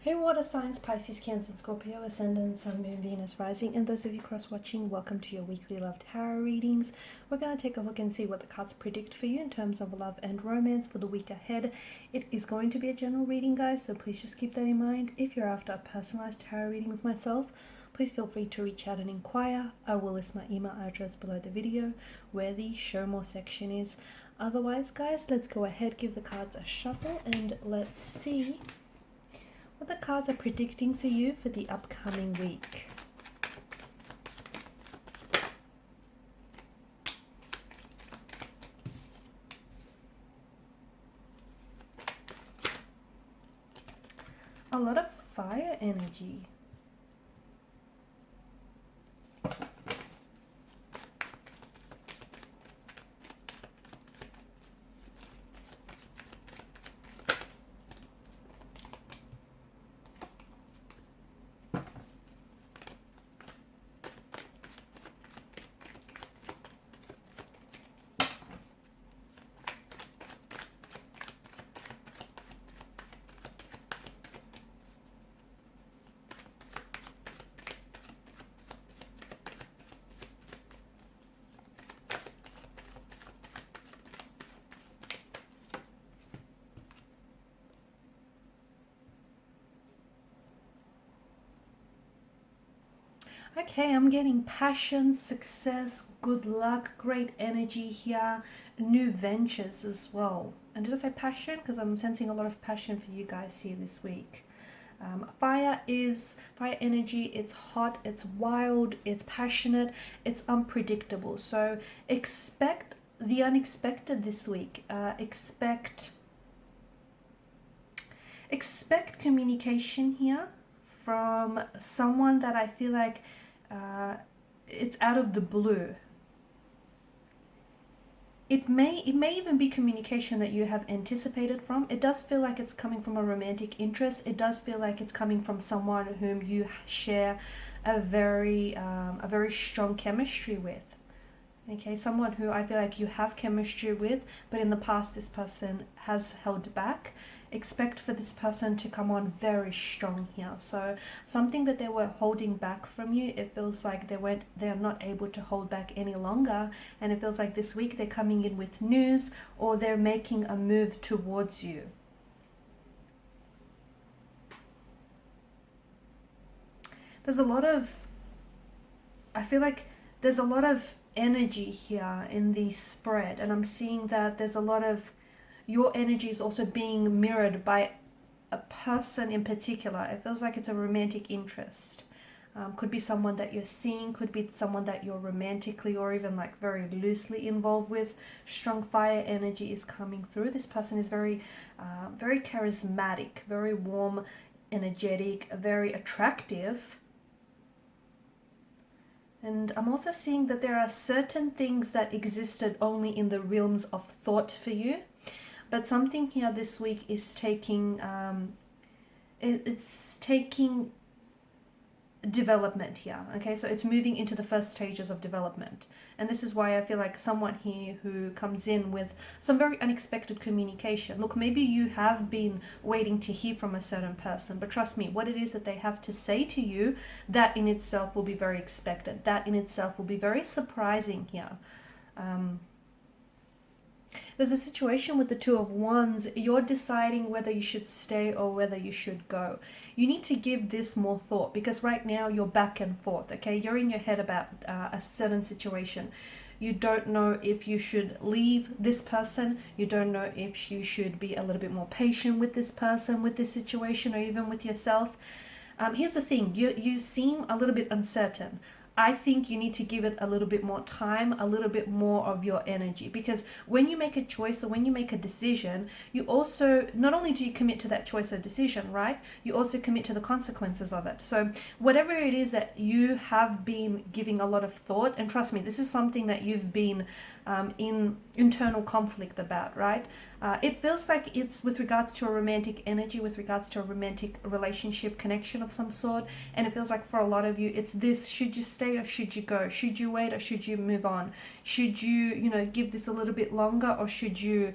Hey water signs, Pisces, Cancer, Scorpio, Ascendant, Sun, Moon, Venus, Rising, and those of you cross-watching, welcome to your weekly love tarot readings. We're going to take a look and see what the cards predict for you in terms of love and romance for the week ahead. It is going to be a general reading, guys, so please just keep that in mind. If you're after a personalized tarot reading with myself, please feel free to reach out and inquire. I will list my email address below the video where the show more section is. Otherwise, guys, let's go ahead, give the cards a shuffle, and let's see what the cards are predicting for you for the upcoming week. A lot of fire energy. Okay, I'm getting passion, success, good luck, great energy here, new ventures as well. And did I say passion? Because I'm sensing a lot of passion for you guys here this week. Fire energy. It's hot, it's wild, it's passionate, it's unpredictable. So expect the unexpected this week. Expect communication here from someone that I feel like it's out of the blue. It may even be communication that you have anticipated from. It does feel like it's coming from a romantic interest. It does feel like it's coming from someone whom you share a very strong chemistry with. Okay, someone who I feel like you have chemistry with, but in the past this person has held back. Expect for this person to come on very strong here. So something that they were holding back from you, it feels like they're not able to hold back any longer, and it feels like this week they're coming in with news or they're making a move towards you. There's a lot of, I feel like there's a lot of energy here in the spread, and I'm seeing that there's a lot of your energy is also being mirrored by a person in particular. It feels like it's a romantic interest. Could be someone that you're seeing, could be someone that you're romantically or even like very loosely involved with. Strong fire energy is coming through. This person is very charismatic, very warm, energetic, very attractive. And I'm also seeing that there are certain things that existed only in the realms of thought for you. But something here this week is taking, it's taking development here. Okay, so it's moving into the first stages of development. And this is why I feel like someone here who comes in with some very unexpected communication. Look, maybe you have been waiting to hear from a certain person, but trust me, what it is that they have to say to you, that in itself will be very expected. That in itself will be very surprising here. There's a situation with the Two of Wands. You're deciding whether you should stay or whether you should go. You need to give this more thought, because right now you're back and forth, okay? You're in your head about a certain situation. You don't know if you should leave this person. You don't know if you should be a little bit more patient with this person, with this situation, or even with yourself. Here's the thing. You seem a little bit uncertain. I think you need to give it a little bit more time, a little bit more of your energy, because when you make a choice or when you make a decision, you also, not only do you commit to that choice or decision, right? You also commit to the consequences of it. So whatever it is that you have been giving a lot of thought, and trust me, this is something that you've been in internal conflict about, right? It feels like it's with regards to a romantic energy, with regards to a romantic relationship connection of some sort. And it feels like for a lot of you, it's this: should you stay or should you go? Should you wait or should you move on? Should you, give this a little bit longer, or should you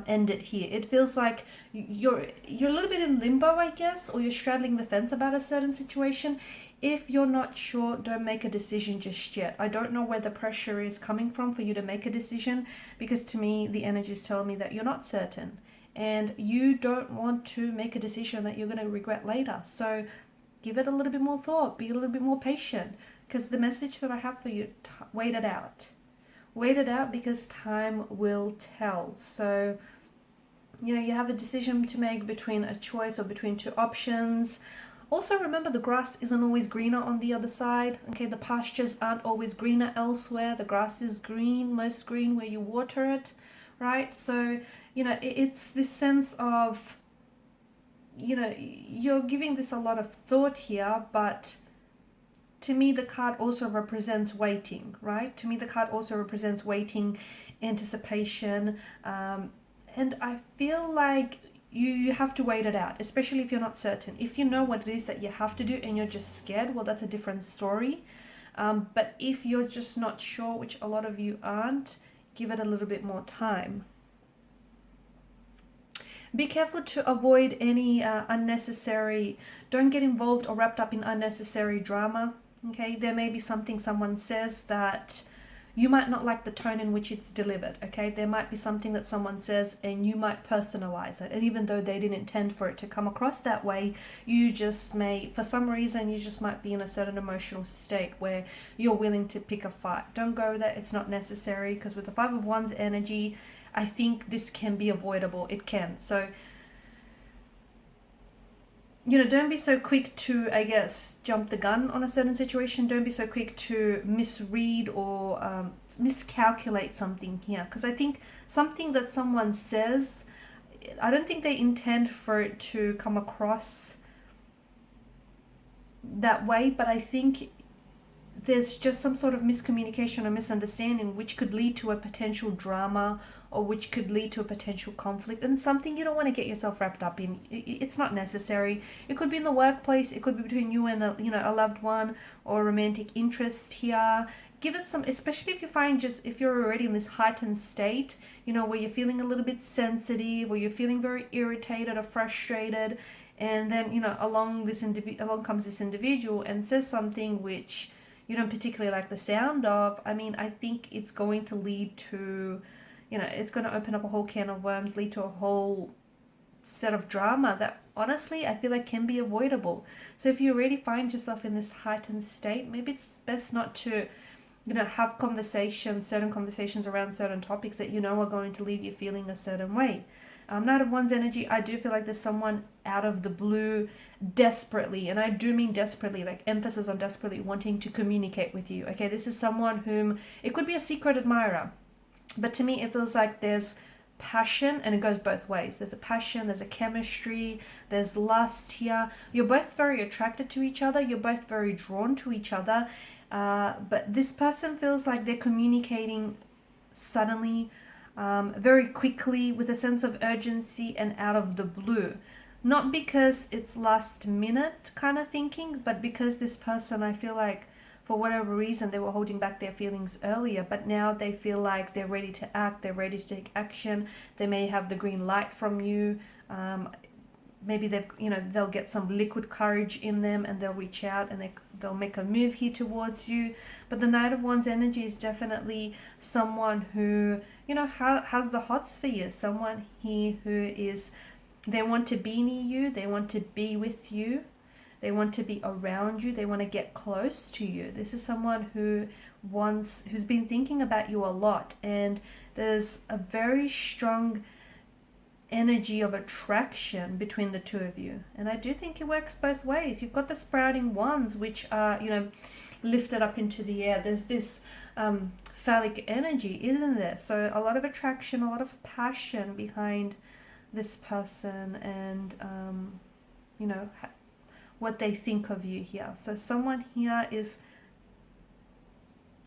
end it here? It feels like you're a little bit in limbo, I guess, or you're straddling the fence about a certain situation. If you're not sure, don't make a decision just yet. I don't know where the pressure is coming from for you to make a decision, because to me, the energy is telling me that you're not certain and you don't want to make a decision that you're going to regret later. So give it a little bit more thought, be a little bit more patient, because the message that I have for you, wait it out. Wait it out, because time will tell. So, you have a decision to make between a choice or between two options. Also, remember, the grass isn't always greener on the other side. Okay, the pastures aren't always greener elsewhere. The grass is green, most green where you water it, right? So, it's this sense of, you're giving this a lot of thought here, but to me, the card also represents waiting, right? To me, the card also represents waiting, anticipation, and I feel like you have to wait it out, especially if you're not certain. If you know what it is that you have to do and you're just scared, well, that's a different story. But if you're just not sure, which a lot of you aren't, give it a little bit more time. Be careful to avoid any unnecessary, don't get involved or wrapped up in unnecessary drama. Okay, there may be something someone says that you might not like the tone in which it's delivered. Okay, there might be something that someone says and you might personalize it, and even though they didn't intend for it to come across that way, you just may, for some reason, you just might be in a certain emotional state where you're willing to pick a fight. Don't go there, it's not necessary, because with the Five of Wands energy, I think this can be avoidable. It can. So, don't be so quick to, I guess, jump the gun on a certain situation. Don't be so quick to misread or miscalculate something here. Because I think something that someone says, I don't think they intend for it to come across that way, but I think there's just some sort of miscommunication or misunderstanding which could lead to a potential drama, or which could lead to a potential conflict, and something you don't want to get yourself wrapped up in. It's not necessary. It could be in the workplace, it could be between you and a loved one, or a romantic interest here. Give it some, especially if you find, just if you're already in this heightened state, where you're feeling a little bit sensitive, or you're feeling very irritated or frustrated, and then along comes this individual and says something which you don't particularly like the sound of. I mean, I think it's going to lead to, it's going to open up a whole can of worms, lead to a whole set of drama that honestly I feel like can be avoidable. So if you already find yourself in this heightened state, maybe it's best not to, have certain conversations around certain topics that are going to leave you feeling a certain way. Knight of Wands energy, I do feel like there's someone out of the blue desperately, and I do mean desperately, like emphasis on desperately, wanting to communicate with you. Okay, this is someone whom, it could be a secret admirer, but to me it feels like there's passion, and it goes both ways. There's a passion, there's a chemistry, there's lust here. You're both very attracted to each other, you're both very drawn to each other, but this person feels like they're communicating suddenly, very quickly, with a sense of urgency and out of the blue. Not because it's last minute kind of thinking, but because this person, I feel like, for whatever reason, they were holding back their feelings earlier, but now they feel like they're ready to act, they're ready to take action. They may have the green light from you. Maybe they'll get some liquid courage in them, and they'll reach out and they'll make a move here towards you. But the Knight of Wands energy is definitely someone who, has the hots for you. Someone here who is, they want to be near you, they want to be with you, they want to be around you, they want to get close to you. This is someone who's been thinking about you a lot, and there's a very strong energy of attraction between the two of you. And I do think it works both ways. You've got the sprouting wands, which are, lifted up into the air. There's this phallic energy, isn't there? So a lot of attraction, a lot of passion behind this person, and what they think of you here. So someone here is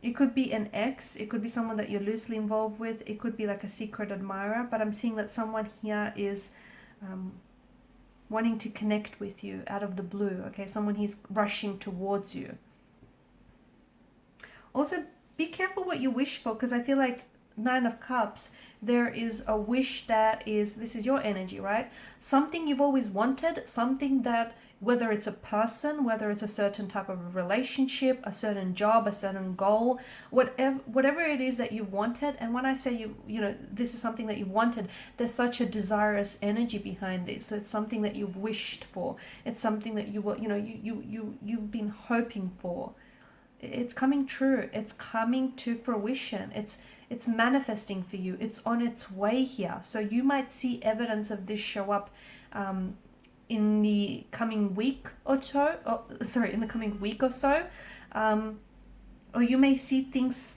It could be an ex, it could be someone that you're loosely involved with, it could be like a secret admirer, but I'm seeing that someone here is wanting to connect with you out of the blue, okay? Someone he's rushing towards you. Also, be careful what you wish for, because I feel like Nine of Cups, there is a wish that is, this is your energy, right? Something you've always wanted, something that, whether it's a person, whether it's a certain type of relationship, a certain job, a certain goal, whatever it is that you wanted. And when I say you know, this is something that you wanted, there's such a desirous energy behind this. So it's something that you've wished for. It's something that you were, you know, you've been hoping for. It's coming true. It's coming to fruition. It's manifesting for you. It's on its way here. So you might see evidence of this show up in the coming week or so. In the coming week or so. Or you may see things,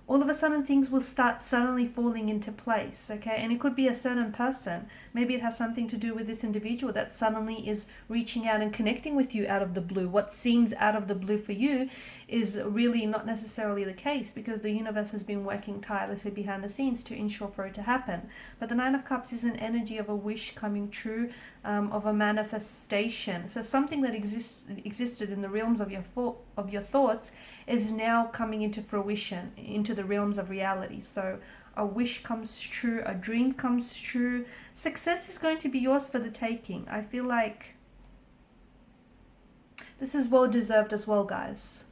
all of a sudden things will start suddenly falling into place, okay? And it could be a certain person. Maybe it has something to do with this individual that suddenly is reaching out and connecting with you out of the blue. What seems out of the blue for you is really not necessarily the case, because the universe has been working tirelessly behind the scenes to ensure for it to happen. But the Nine of Cups is an energy of a wish coming true, of a manifestation. So something that existed in the realms of your thoughts is now coming into fruition, into the realms of reality. So a wish comes true, a dream comes true. Success is going to be yours for the taking. I feel like this is well deserved as well, guys.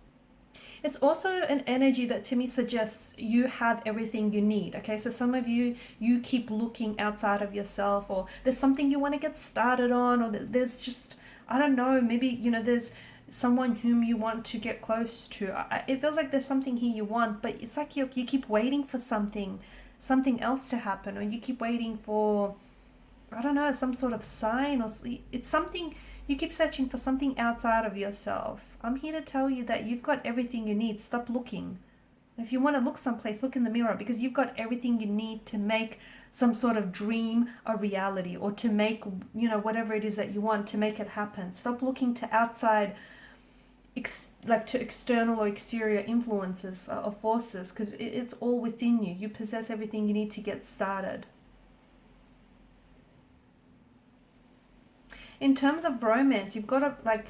It's also an energy that to me suggests you have everything you need, okay? So some of you keep looking outside of yourself, or there's something you want to get started on, or there's just, I don't know, maybe, you know, there's someone whom you want to get close to. It feels like there's something here you want, but it's like you keep waiting for something else to happen, or you keep waiting for, I don't know, some sort of sign, or it's something, you keep searching for something outside of yourself. I'm here to tell you that you've got everything you need. Stop looking. If you want to look someplace, look in the mirror, because you've got everything you need to make some sort of dream a reality, or to make, you know, whatever it is that you want, to make it happen. Stop looking to outside, like to external or exterior influences or forces, because it's all within you. You possess everything you need to get started. In terms of romance, you've got to, like,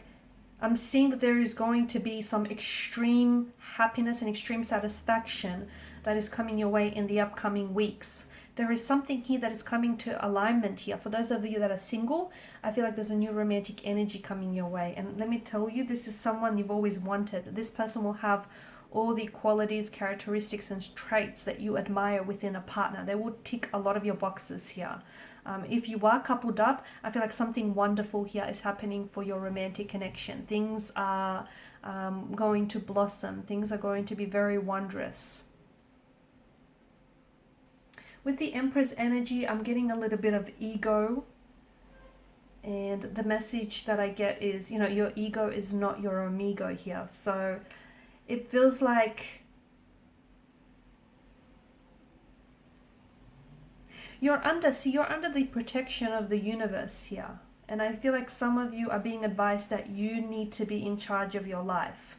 I'm seeing that there is going to be some extreme happiness and extreme satisfaction that is coming your way in the upcoming weeks. There is something here that is coming to alignment here. For those of you that are single, I feel like there's a new romantic energy coming your way. And let me tell you, this is someone you've always wanted. This person will have all the qualities, characteristics, and traits that you admire within a partner. They will tick a lot of your boxes here. If you are coupled up, I feel like something wonderful here is happening for your romantic connection. Things are going to blossom. Things are going to be very wondrous. With the Empress energy, I'm getting a little bit of ego. And the message that I get is, you know, your ego is not your amigo here. So it feels like you're under the protection of the universe here. And I feel like some of you are being advised that you need to be in charge of your life.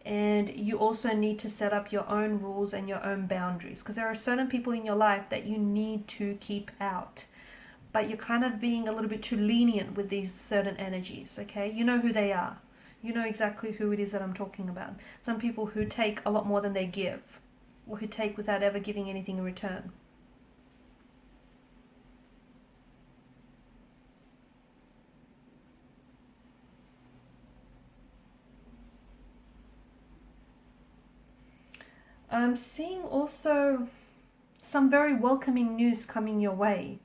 And you also need to set up your own rules and your own boundaries, because there are certain people in your life that you need to keep out. But you're kind of being a little bit too lenient with these certain energies, okay? You know who they are. You know exactly who it is that I'm talking about. Some people who take a lot more than they give, or who take without ever giving anything in return. I'm seeing also some very welcoming news coming your way.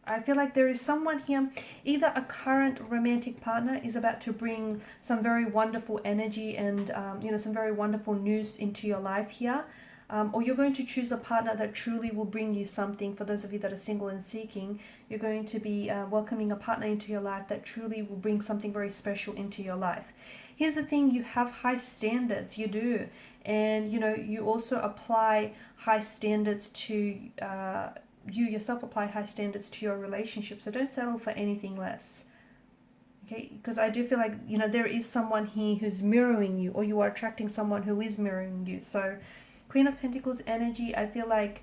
I feel like there is someone here, either a current romantic partner is about to bring some very wonderful energy and you know, some very wonderful news into your life here. Or you're going to choose a partner that truly will bring you something. For those of you that are single and seeking, you're going to be welcoming a partner into your life that truly will bring something very special into your life. Here's the thing, you have high standards, you do. And you know, you also apply high standards to, you yourself apply high standards to your relationship. So don't settle for anything less. Okay, because I do feel like, you know, there is someone here who's mirroring you, or you are attracting someone who is mirroring you. So Queen of Pentacles energy, I feel like,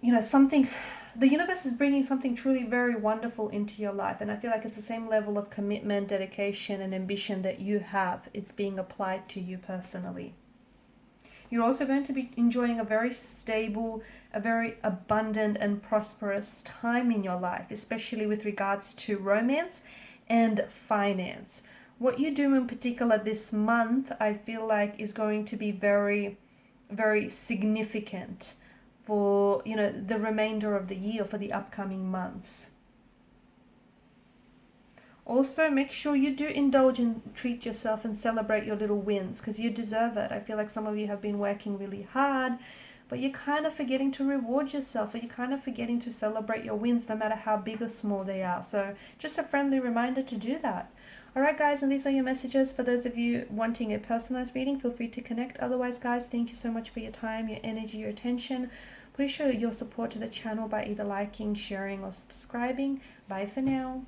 you know, something, the universe is bringing something truly very wonderful into your life. And I feel like it's the same level of commitment, dedication, and ambition that you have. It's being applied to you personally. You're also going to be enjoying a very stable, a very abundant and prosperous time in your life, especially with regards to romance and finance. What you do in particular this month, I feel like, is going to be very, very significant for, you know, the remainder of the year, for the upcoming months. Also, make sure you do indulge and treat yourself and celebrate your little wins, because you deserve it. I feel like some of you have been working really hard, but you're kind of forgetting to reward yourself, or you're kind of forgetting to celebrate your wins, no matter how big or small they are. So just a friendly reminder to do that. Alright guys, and these are your messages. For those of you wanting a personalized reading, feel free to connect. Otherwise guys, thank you so much for your time, your energy, your attention. Please show your support to the channel by either liking, sharing, or subscribing. Bye for now.